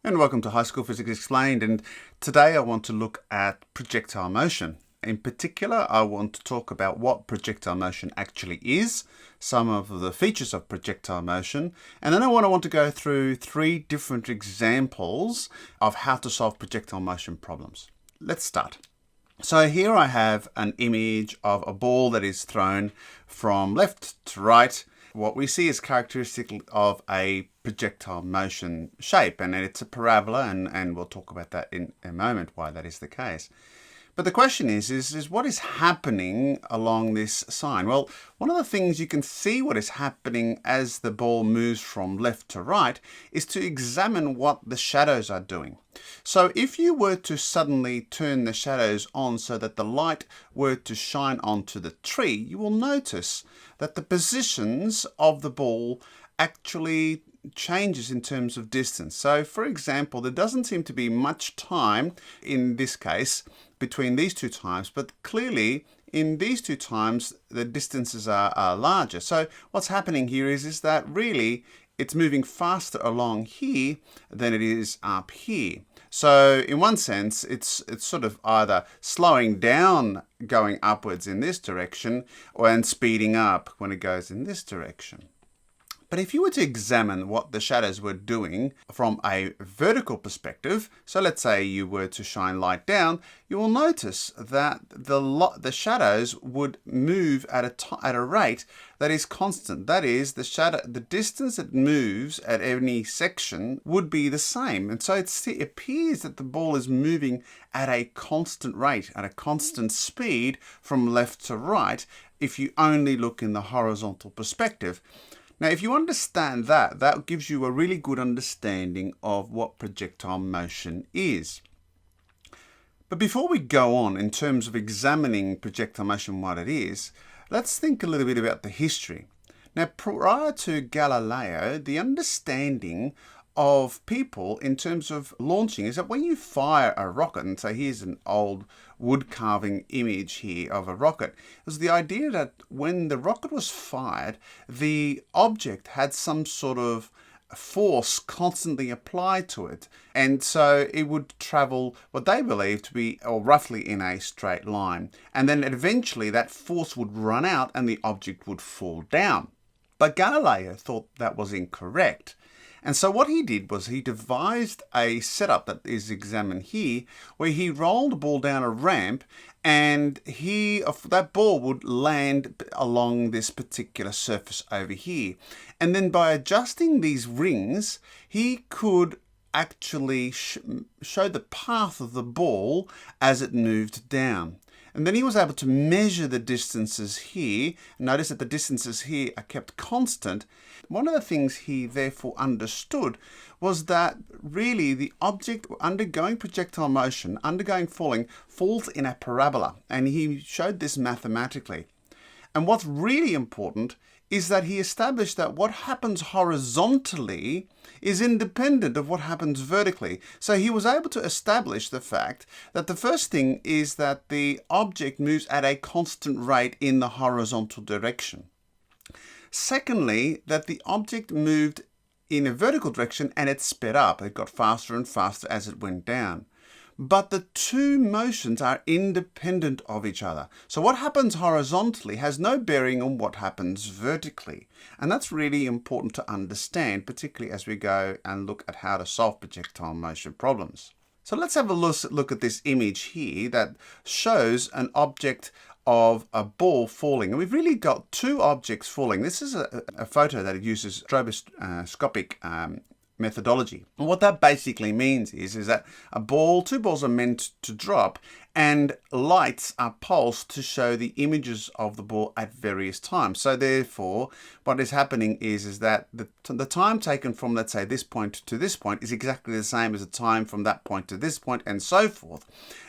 And welcome to High School Physics Explained, and today I want to look at projectile motion. In particular, I want to talk about what projectile motion actually is, some of the features of projectile motion, and then I want to go through 3 different examples of how to solve projectile motion problems. Let's start. So here I have an image of a ball that is thrown from left to right. What we see is characteristic of a projectile motion shape, and it's a parabola, and we'll talk about that in a moment, why that is the case. But the question is what is happening along this sign? Well, one of the things you can see what is happening as the ball moves from left to right is to examine what the shadows are doing. So if you were to suddenly turn the shadows on so that the light were to shine onto the tree, you will notice that the positions of the ball actually changes in terms of distance. So for example, there doesn't seem to be much time in this case between these 2 times, but clearly in these 2 times the distances are larger. So what's happening here is that really it's moving faster along here than it is up here. So in one sense, it's sort of either slowing down going upwards in this direction and speeding up when it goes in this direction. But if you were to examine what the shadows were doing from a vertical perspective, so let's say you were to shine light down, you will notice that the shadows would move at a rate that is constant. That is, the distance it moves at any section would be the same. And so it appears that the ball is moving at a constant rate, at a constant speed from left to right, if you only look in the horizontal perspective. Now, if you understand that, that gives you a really good understanding of what projectile motion is. But before we go on in terms of examining projectile motion, what it is, let's think a little bit about the history. Now, prior to Galileo, the understanding of people in terms of launching is that when you fire a rocket, and so here's an old wood carving image here of a rocket, it was the idea that when the rocket was fired, the object had some sort of force constantly applied to it, and so it would travel what they believed to be roughly in a straight line, and then eventually that force would run out and the object would fall down. But Galileo thought that was incorrect. And so what he did was he devised a setup that is examined here, where he rolled a ball down a ramp, and that ball would land along this particular surface over here. And then by adjusting these rings, he could actually show the path of the ball as it moved down. And then he was able to measure the distances here. Notice that the distances here are kept constant. One of the things he therefore understood was that really the object undergoing projectile motion, undergoing falling, falls in a parabola. And he showed this mathematically. And what's really important is that he established that what happens horizontally is independent of what happens vertically. So he was able to establish the fact that the first thing is that the object moves at a constant rate in the horizontal direction. Secondly, that the object moved in a vertical direction and it sped up. It got faster and faster as it went down. But the 2 motions are independent of each other. So what happens horizontally has no bearing on what happens vertically. And that's really important to understand, particularly as we go and look at how to solve projectile motion problems. So let's have a look at this image here that shows an object of a ball falling. And we've really got 2 objects falling. This is a photo that uses stroboscopic methodology. And what that basically means is that 2 balls are meant to drop, and lights are pulsed to show the images of the ball at various times. So therefore, what is happening is that the time taken from, let's say, this point to this point is exactly the same as the time from that point to this point, and so forth.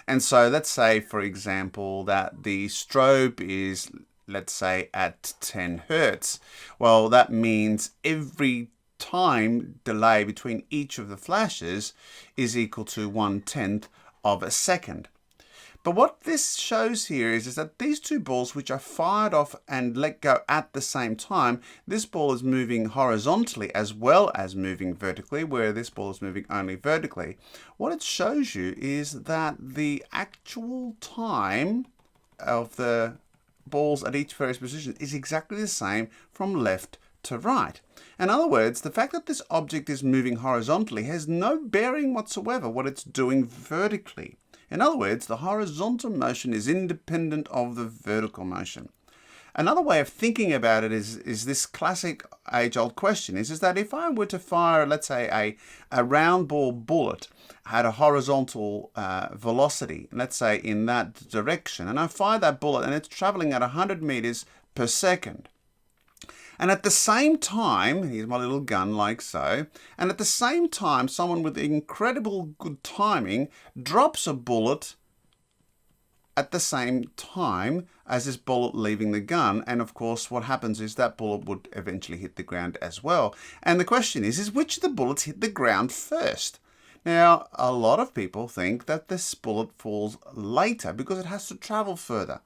And so let's say, for example, that the strobe is, let's say, at 10 Hertz. Well, that means every time delay between each of the flashes is equal to 1/10 of a second. But what this shows here is that these two balls, which are fired off and let go at the same time, this ball is moving horizontally as well as moving vertically, where this ball is moving only vertically. What it shows you is that the actual time of the balls at each various position is exactly the same from left to right. In other words, the fact that this object is moving horizontally has no bearing whatsoever what it's doing vertically. In other words, the horizontal motion is independent of the vertical motion. Another way of thinking about it is this classic age-old question, is that if I were to fire, let's say, a round ball bullet at a horizontal velocity, let's say in that direction, and I fire that bullet and it's traveling at 100 meters per second, and at the same time, here's my little gun like so, and at the same time someone with incredible good timing drops a bullet at the same time as this bullet leaving the gun, and of course what happens is that bullet would eventually hit the ground as well. And the question is which of the bullets hit the ground first? Now, a lot of people think that this bullet falls later because it has to travel further.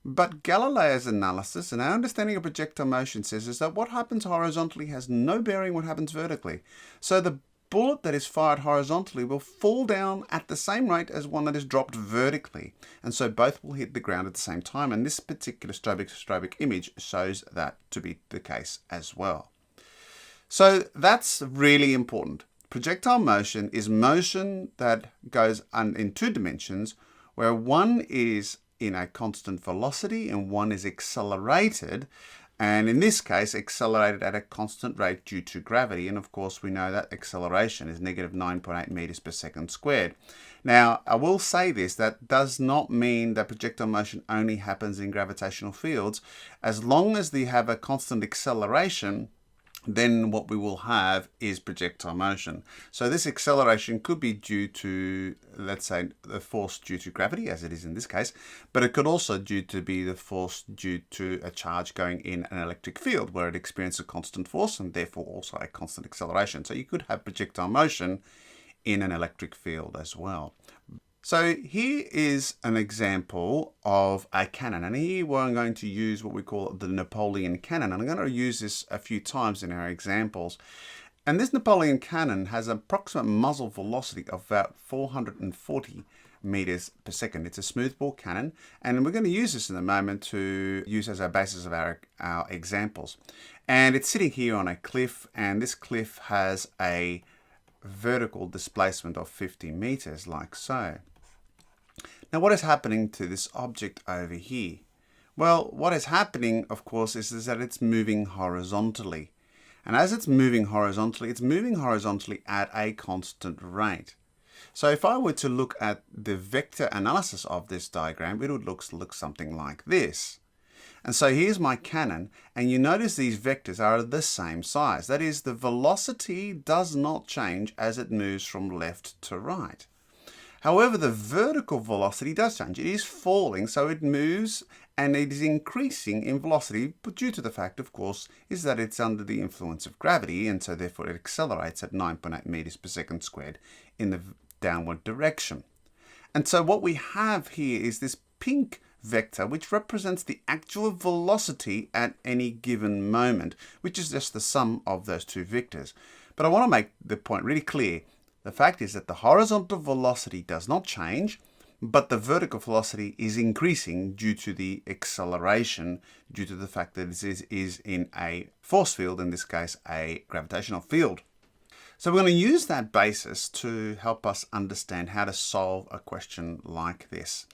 But Galileo's analysis and our understanding of projectile motion says is that what happens horizontally has no bearing what happens vertically. So the bullet that is fired horizontally will fall down at the same rate as one that is dropped vertically. And so both will hit the ground at the same time. And this particular strobic image shows that to be the case as well. So that's really important. Projectile motion is motion that goes in two dimensions, where one is in a constant velocity and one is accelerated, and in this case accelerated at a constant rate due to gravity. And of course we know that acceleration is negative 9.8 meters per second squared. Now I will say this, that does not mean that projectile motion only happens in gravitational fields. As long as they have a constant acceleration, then what we will have is projectile motion. So this acceleration could be due to, let's say, the force due to gravity, as it is in this case, but it could also be the force due to a charge going in an electric field, where it experiences a constant force and therefore also a constant acceleration. So you could have projectile motion in an electric field as well. So here is an example of a cannon, and here we're going to use what we call the Napoleon Cannon. I'm going to use this a few times in our examples. And this Napoleon Cannon has an approximate muzzle velocity of about 440 meters per second. It's a smoothbore cannon, and we're going to use this in a moment to use as our basis of our examples. And it's sitting here on a cliff, and this cliff has a vertical displacement of 50 meters, like so. Now, what is happening to this object over here? Well, what is happening, of course, is that it's moving horizontally. And as it's moving horizontally at a constant rate. So if I were to look at the vector analysis of this diagram, it would look something like this. And so here's my cannon, and you notice these vectors are the same size. That is, the velocity does not change as it moves from left to right. However, the vertical velocity does change. It is falling, so it moves and it is increasing in velocity, but due to the fact, of course, is that it's under the influence of gravity, and so therefore it accelerates at 9.8 meters per second squared in the downward direction. And so what we have here is this pink vector, which represents the actual velocity at any given moment, which is just the sum of those two vectors. But I want to make the point really clear. The fact is that the horizontal velocity does not change, but the vertical velocity is increasing due to the acceleration, due to the fact that it is in a force field, in this case a gravitational field. So we're going to use that basis to help us understand how to solve a question like this.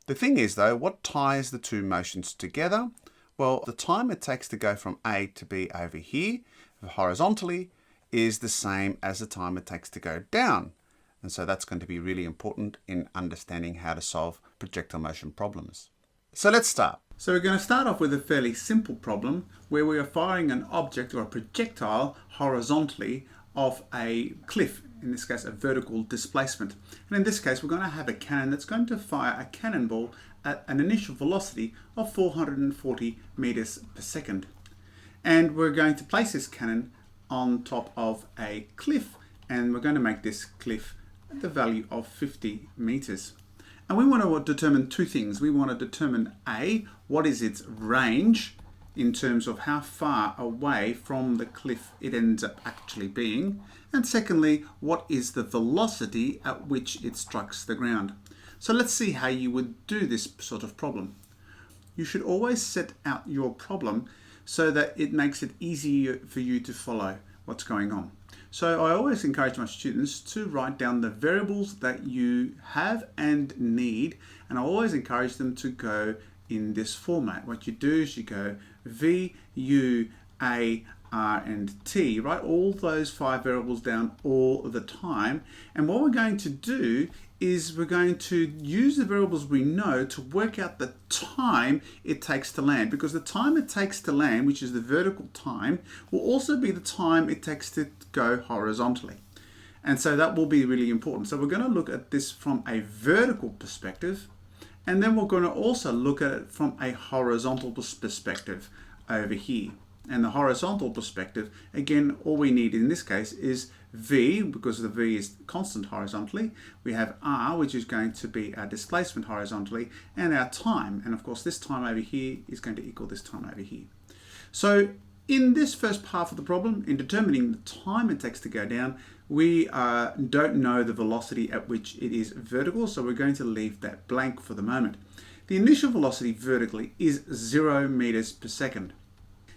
The thing is though, what ties the two motions together? Well, the time it takes to go from A to B over here, horizontally, is the same as the time it takes to go down. And so that's going to be really important in understanding how to solve projectile motion problems. So let's start. So we're going to start off with a fairly simple problem where we are firing an object or a projectile horizontally off a cliff, in this case a vertical displacement. And in this case we're going to have a cannon that's going to fire a cannonball at an initial velocity of 440 meters per second. And we're going to place this cannon on top of a cliff, and we're going to make this cliff at the value of 50 meters. And we want to determine two things. We want to determine A, what is its range in terms of how far away from the cliff it ends up actually being. And secondly, what is the velocity at which it strikes the ground. So let's see how you would do this sort of problem. You should always set out your problem so that it makes it easier for you to follow what's going on. So I always encourage my students to write down the variables that you have and need, and I always encourage them to go in this format. What you do is you go V, U, A, R, and T. Write all those 5 variables down all the time, and what we're going to do is we're going to use the variables we know to work out the time it takes to land, because the time it takes to land, which is the vertical time, will also be the time it takes to go horizontally. And so that will be really important. So we're going to look at this from a vertical perspective, and then we're going to also look at it from a horizontal perspective over here. And the horizontal perspective, again, all we need in this case is V, because the V is constant horizontally. We have R, which is going to be our displacement horizontally, and our time. And of course, this time over here is going to equal this time over here. So in this first half of the problem, in determining the time it takes to go down, we don't know the velocity at which it is vertical, so we're going to leave that blank for the moment. The initial velocity vertically is 0 meters per second.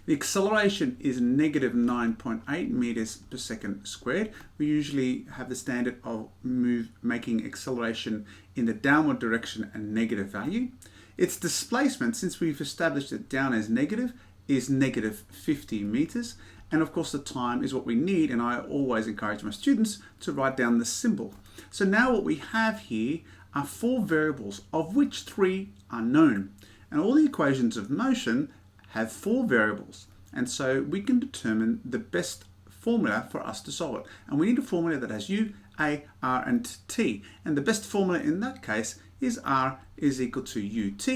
The acceleration is negative 9.8 meters per second squared. We usually have the standard of making acceleration in the downward direction a negative value. Its displacement, since we've established it down as negative, is negative 50 meters. And of course the time is what we need, and I always encourage my students to write down the symbol. So now what we have here are 4 variables, of which 3 are known. And all the equations of motion have 4 variables, and so we can determine the best formula for us to solve it. And we need a formula that has U, A, R, and T. And the best formula in that case is R is equal to UT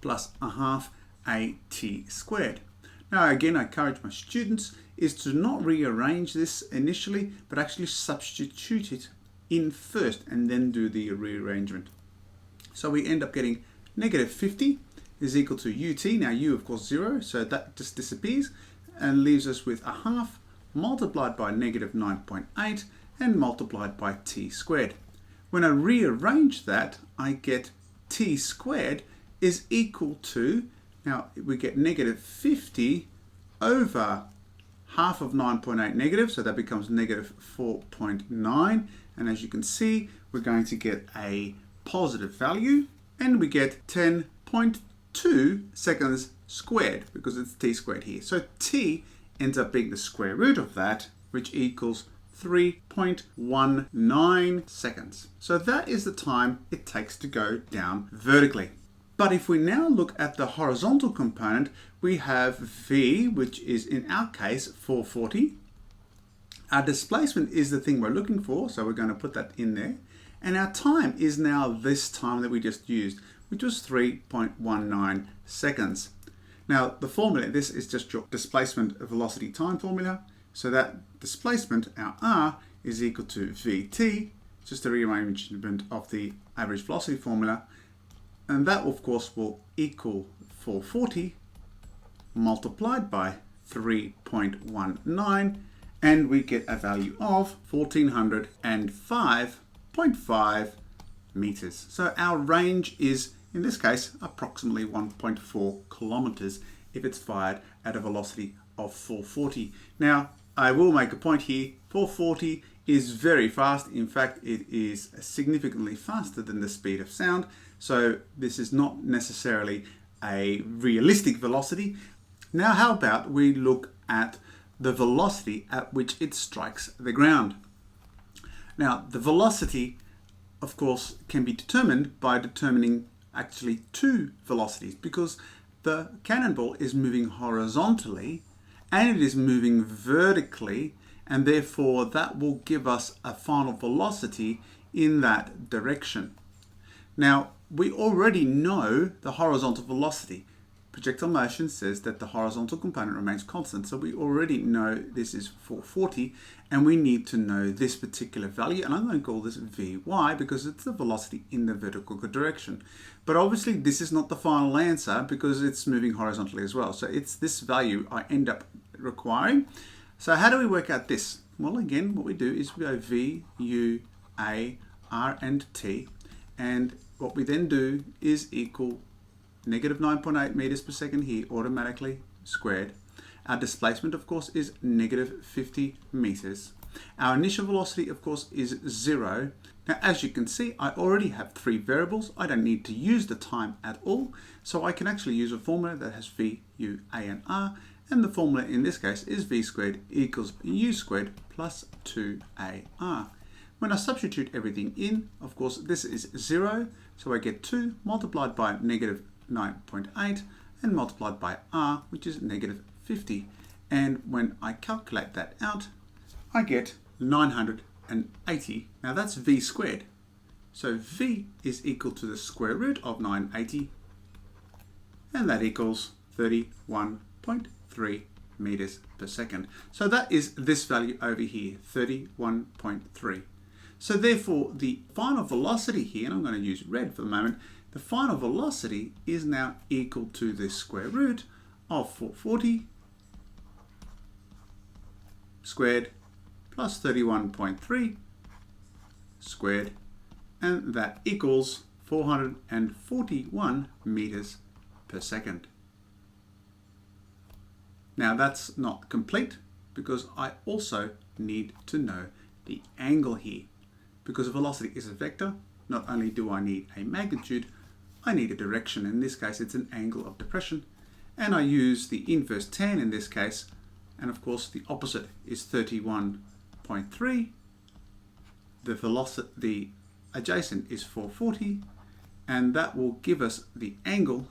plus a half AT squared. Now again, I encourage my students is to not rearrange this initially, but actually substitute it in first and then do the rearrangement. So we end up getting negative 50 is equal to UT. Now U, of course, 0, so that just disappears and leaves us with a half multiplied by negative 9.8 and multiplied by T squared. When I rearrange that, I get T squared is equal to, now we get negative 50 over half of 9.8 negative, so that becomes negative 4.9. And as you can see, we're going to get a positive value, and we get 10.2 seconds squared, because it's T squared here. So T ends up being the square root of that, which equals 3.19 seconds. So that is the time it takes to go down vertically. But if we now look at the horizontal component, we have V, which is in our case 440. Our displacement is the thing we're looking for, so we're going to put that in there. And our time is now this time that we just used, which was 3.19 seconds. Now the formula, this is just your displacement velocity time formula. So that displacement, our R, is equal to VT, just a rearrangement of the average velocity formula. And that of course will equal 440 multiplied by 3.19, and we get a value of 1405.5 meters. So our range is, in this case, approximately 1.4 kilometers if it's fired at a velocity of 440. Now, I will make a point here, 440 is very fast. In fact, it is significantly faster than the speed of sound. So this is not necessarily a realistic velocity. Now, how about we look at the velocity at which it strikes the ground? Now, the velocity, of course, can be determined by determining actually 2 velocities, because the cannonball is moving horizontally and it is moving vertically, and therefore that will give us a final velocity in that direction. Now, we already know the horizontal velocity, projectile motion says that the horizontal component remains constant. So we already know this is 440, and we need to know this particular value. And I'm going to call this Vy because it's the velocity in the vertical direction. But obviously this is not the final answer because it's moving horizontally as well. So it's this value I end up requiring. So how do we work out this? Well, again, what we do is we go V, U, A, R, and T. And what we then do is equal negative 9.8 meters per second here automatically squared. Our displacement, of course, is negative 50 meters. Our initial velocity, of course, is 0. Now, as you can see, I already have 3 variables. I don't need to use the time at all. So I can actually use a formula that has V, U, A, and R. And the formula in this case is V squared equals U squared plus 2AR. When I substitute everything in, of course, this is 0. So I get 2 multiplied by negative 9.8 and multiplied by R, which is negative 50. And when I calculate that out, I get 980. Now that's V squared. So V is equal to the square root of 980, and that equals 31.3 meters per second. So that is this value over here, 31.3. So therefore the final velocity here, and I'm going to use red for the moment, the final velocity is now equal to the square root of 440 squared plus 31.3 squared, and that equals 441 meters per second. Now that's not complete because I also need to know the angle here. Because velocity is a vector, not only do I need a magnitude, I need a direction. In this case, it's an angle of depression. And I use the inverse tan in this case. And of course, the opposite is 31.3. The velocity, the adjacent is 440. And that will give us the angle.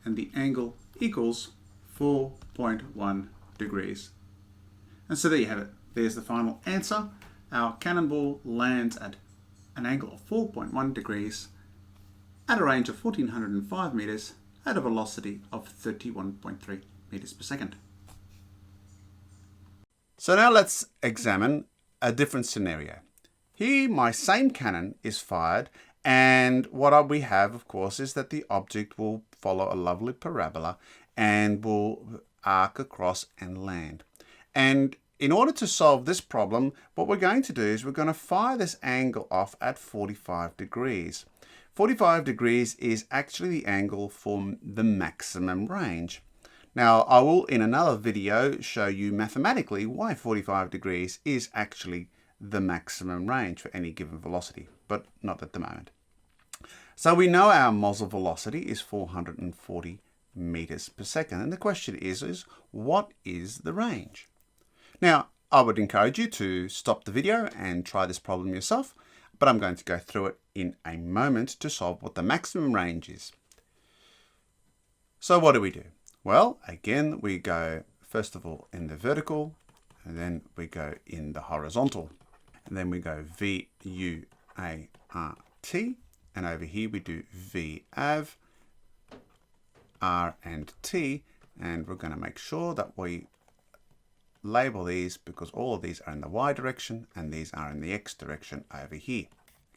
And the angle equals 4.1 degrees. And so there you have it. There's the final answer. Our cannonball lands at an angle of 4.1 degrees at a range of 1405 meters at a velocity of 31.3 meters per second. So now let's examine a different scenario. Here my same cannon is fired, and what we have, of course, is that the object will follow a lovely parabola and will arc across and land. And in order to solve this problem, what we're going to do is we're going to fire this angle off at 45 degrees. 45 degrees is actually the angle for the maximum range. Now, I will, in another video, show you mathematically why 45 degrees is actually the maximum range for any given velocity, but not at the moment. So we know our muzzle velocity is 440 meters per second. And the question is what is the range? Now, I would encourage you to stop the video and try this problem yourself, but I'm going to go through it in a moment to solve what the maximum range is. So what do we do? Well, again, we go first of all in the vertical, and then we go in the horizontal, and then we go V, U, A, R, T, and over here we do V, Av, R, and T, and we're going to make sure that we label these because all of these are in the Y direction and these are in the X direction over here.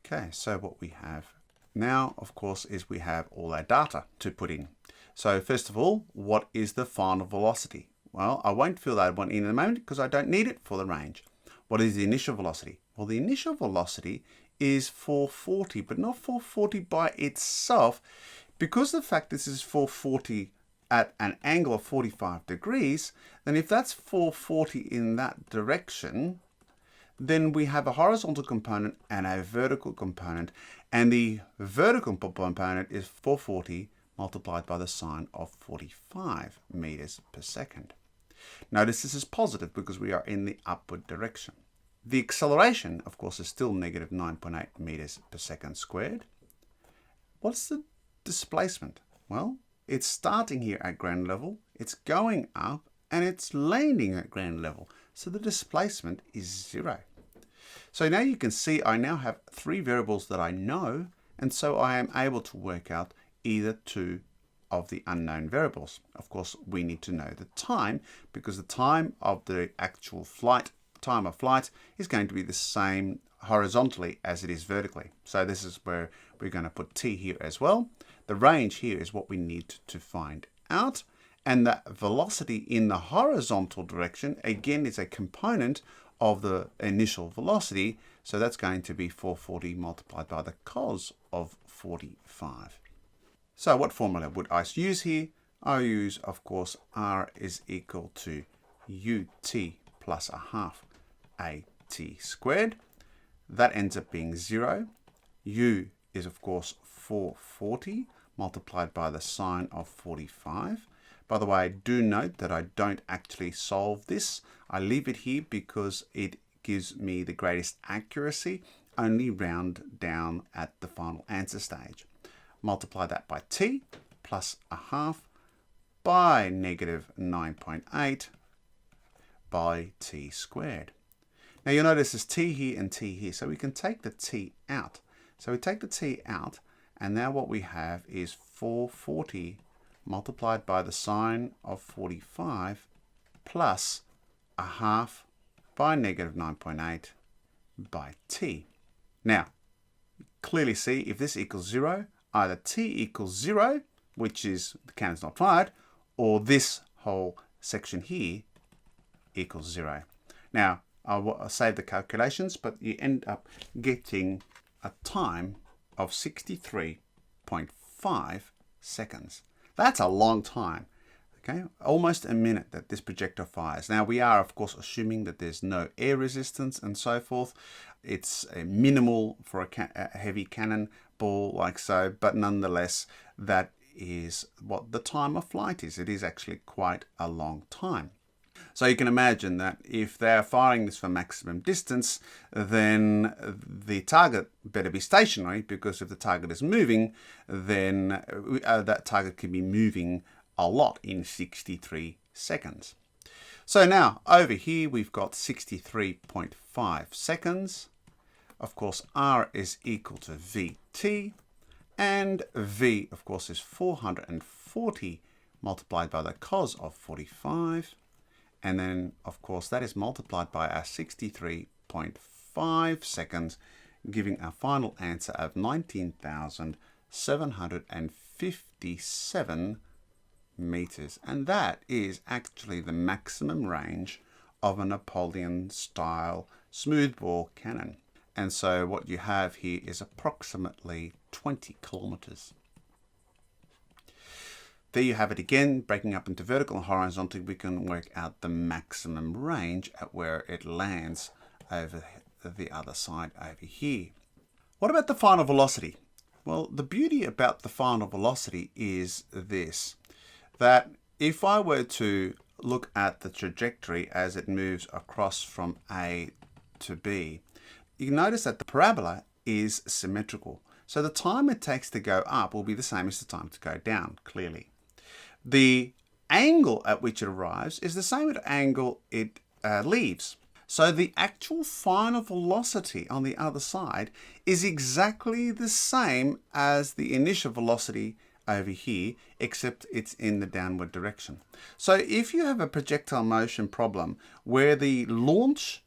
Okay, so what we have now, of course, is we have all our data to put in. So first of all, what is the final velocity? Well, I won't fill that one in a moment because I don't need it for the range. What is the initial velocity? Well, the initial velocity is 440, but not 440 by itself. Because the fact this is 440 at an angle of 45 degrees, then if that's 440 in that direction, then we have a horizontal component and a vertical component, and the vertical component is 440 multiplied by the sine of 45 meters per second. Notice this is positive because we are in the upward direction. The acceleration, of course, is still negative 9.8 meters per second squared. What's the displacement? Well, it's starting here at ground level, it's going up, and it's landing at ground level. So the displacement is 0. So now you can see I now have 3 variables that I know, and so I am able to work out either 2 of the unknown variables. Of course, we need to know the time, because the time of the actual time of flight is going to be the same horizontally as it is vertically. So this is where we're going to put t here as well. The range here is what we need to find out. And that velocity in the horizontal direction, again, is a component of the initial velocity. So that's going to be 440 multiplied by the cos of 45. So what formula would I use here? I use, of course, r is equal to ut plus a half at squared. That ends up being 0. U is, of course, 440 multiplied by the sine of 45. By the way, do note that I don't actually solve this. I leave it here because it gives me the greatest accuracy, only round down at the final answer stage. Multiply that by t plus a half by negative 9.8 by t squared. Now you'll notice there's t here and t here, so we can take the t out. So we take the t out, and now what we have is 440 multiplied by the sine of 45 plus a half by negative 9.8 by t. Now, clearly see if this equals 0, either t equals 0, which is the cannon's not fired, or this whole section here equals 0. Now, I'll save the calculations, but you end up getting a time of 63.5 seconds. That's a long time, okay? Almost a minute that this projectile fires. Now we are, of course, assuming that there's no air resistance and so forth. It's minimal for a heavy cannon ball like so, but nonetheless, that is what the time of flight is. It is actually quite a long time. So you can imagine that if they're firing this for maximum distance, then the target better be stationary, because if the target is moving, then that target can be moving a lot in 63 seconds. So now over here we've got 63.5 seconds. Of course, r is equal to vt, and v, of course, is 440 multiplied by the cos of 45. And then, of course, that is multiplied by our 63.5 seconds, giving our final answer of 19,757 meters. And that is actually the maximum range of a Napoleon-style smoothbore cannon. And so what you have here is approximately 20 kilometers. There you have it again, breaking up into vertical and horizontal. We can work out the maximum range at where it lands over the other side over here. What about the final velocity? Well, the beauty about the final velocity is this, that if I were to look at the trajectory as it moves across from A to B, you notice that the parabola is symmetrical. So the time it takes to go up will be the same as the time to go down, clearly. The angle at which it arrives is the same angle it leaves. So the actual final velocity on the other side is exactly the same as the initial velocity over here, except it's in the downward direction. So if you have a projectile motion problem where the launch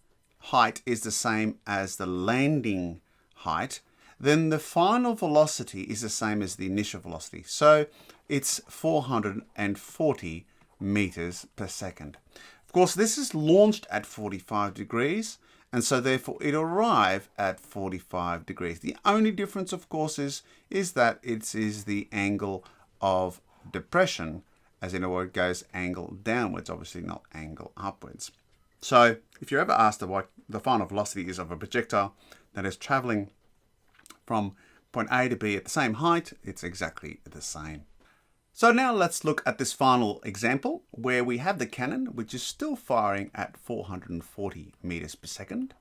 height is the same as the landing height, then the final velocity is the same as the initial velocity. So it's 440 meters per second. Of course, this is launched at 45 degrees, and so therefore it arrives at 45 degrees. The only difference, of course, is that it is the angle of depression, as in other words, it goes angle downwards, obviously not angle upwards. So if you're ever asked what the final velocity is of a projectile that is traveling from point A to B at the same height, it's exactly the same. So now let's look at this final example where we have the cannon, which is still firing at 440 meters per second,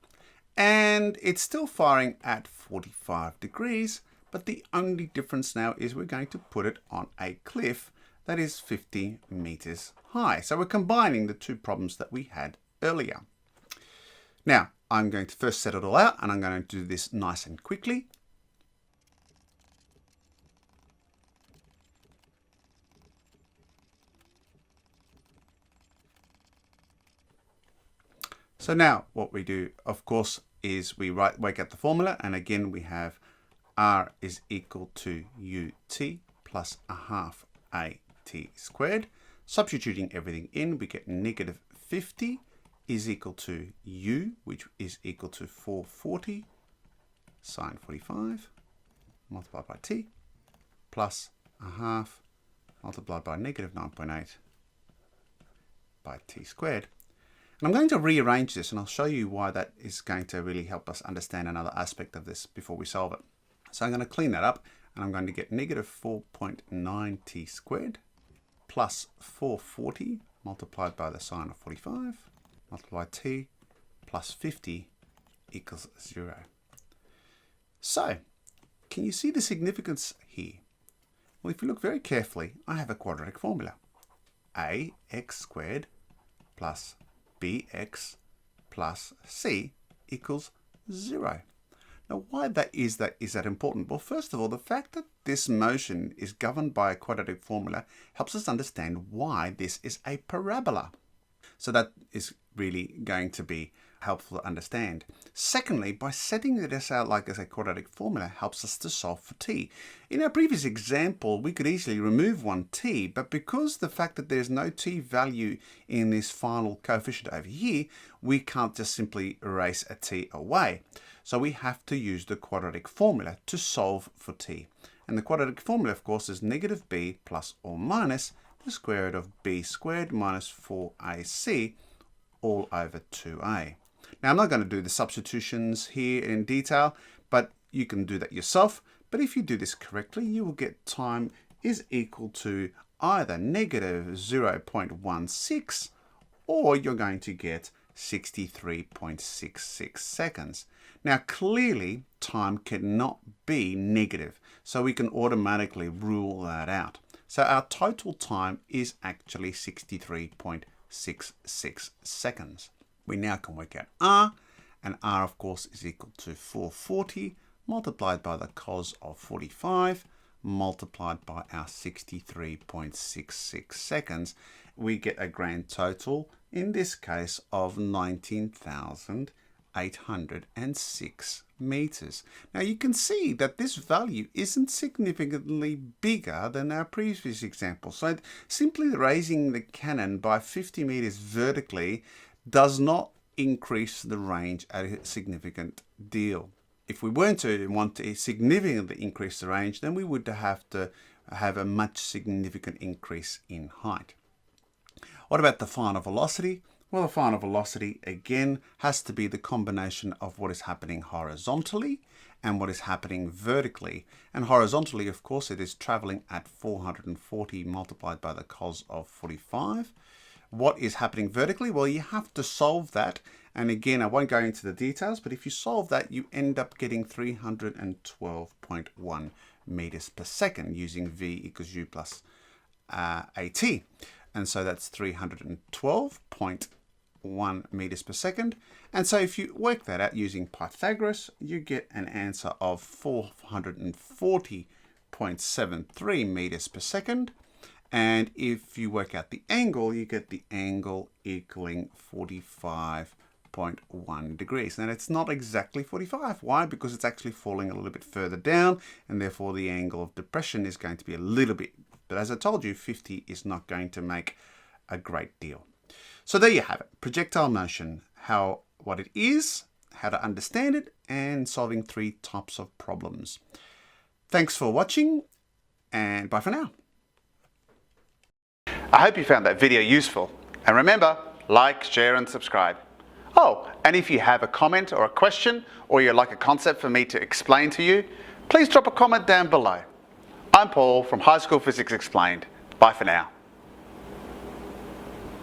and it's still firing at 45 degrees, but the only difference now is we're going to put it on a cliff that is 50 meters high. So we're combining the two problems that we had earlier. Now, I'm going to first set it all out, and I'm going to do this nice and quickly. So now what we do, of course, is we work out the formula, and again we have r is equal to ut plus a half at squared. Substituting everything in, we get negative 50 is equal to u, which is equal to 440 sine 45 multiplied by t plus a half multiplied by negative 9.8 by t squared. And I'm going to rearrange this, and I'll show you why that is going to really help us understand another aspect of this before we solve it. So I'm going to clean that up, and I'm going to get negative 4.9 t squared plus 440 multiplied by the sine of 45 multiplied t plus 50 equals 0. So, can you see the significance here? Well, if you look very carefully, I have a quadratic formula. Ax squared plus bx plus c equals 0. Now, why is that important? Well, first of all, the fact that this motion is governed by a quadratic formula helps us understand why this is a parabola. So that is really going to be helpful to understand. Secondly, by setting this out like as a quadratic formula helps us to solve for t. In our previous example, we could easily remove one t, but because the fact that there's no t value in this final coefficient over here, we can't just simply erase a t away. So we have to use the quadratic formula to solve for t. And the quadratic formula, of course, is negative b plus or minus the square root of b squared minus 4ac all over 2a. Now, I'm not going to do the substitutions here in detail, but you can do that yourself. But if you do this correctly, you will get time is equal to either negative 0.16 or you're going to get 63.66 seconds. Now, clearly, time cannot be negative, so we can automatically rule that out. So our total time is actually 63.66 seconds. We now can work out r, and r, of course, is equal to 440 multiplied by the cos of 45 multiplied by our 63.66 seconds. We get a grand total, in this case, of 19,806 meters. Now you can see that this value isn't significantly bigger than our previous example. So simply raising the cannon by 50 meters vertically does not increase the range a significant deal. If we weren't to want to significantly increase the range, then we would have to have a much significant increase in height. What about the final velocity? Well, the final velocity, again, has to be the combination of what is happening horizontally and what is happening vertically. And horizontally, of course, it is traveling at 440 multiplied by the cos of 45. What is happening vertically? Well, you have to solve that. And again, I won't go into the details, but if you solve that, you end up getting 312.1 meters per second using v equals u plus at. And so that's 312.1 meters per second. And so if you work that out using Pythagoras, you get an answer of 440.73 meters per second. And if you work out the angle, you get the angle equaling 45.1 degrees. Now it's not exactly 45. Why? Because it's actually falling a little bit further down, and therefore the angle of depression is going to be a little bit. But as I told you, 50 is not going to make a great deal. So there you have it. Projectile motion, what it is, how to understand it, and solving 3 types of problems. Thanks for watching, and bye for now. I hope you found that video useful. And remember, like, share, and subscribe. Oh, and if you have a comment or a question, or you'd like a concept for me to explain to you, please drop a comment down below. I'm Paul from High School Physics Explained. Bye for now.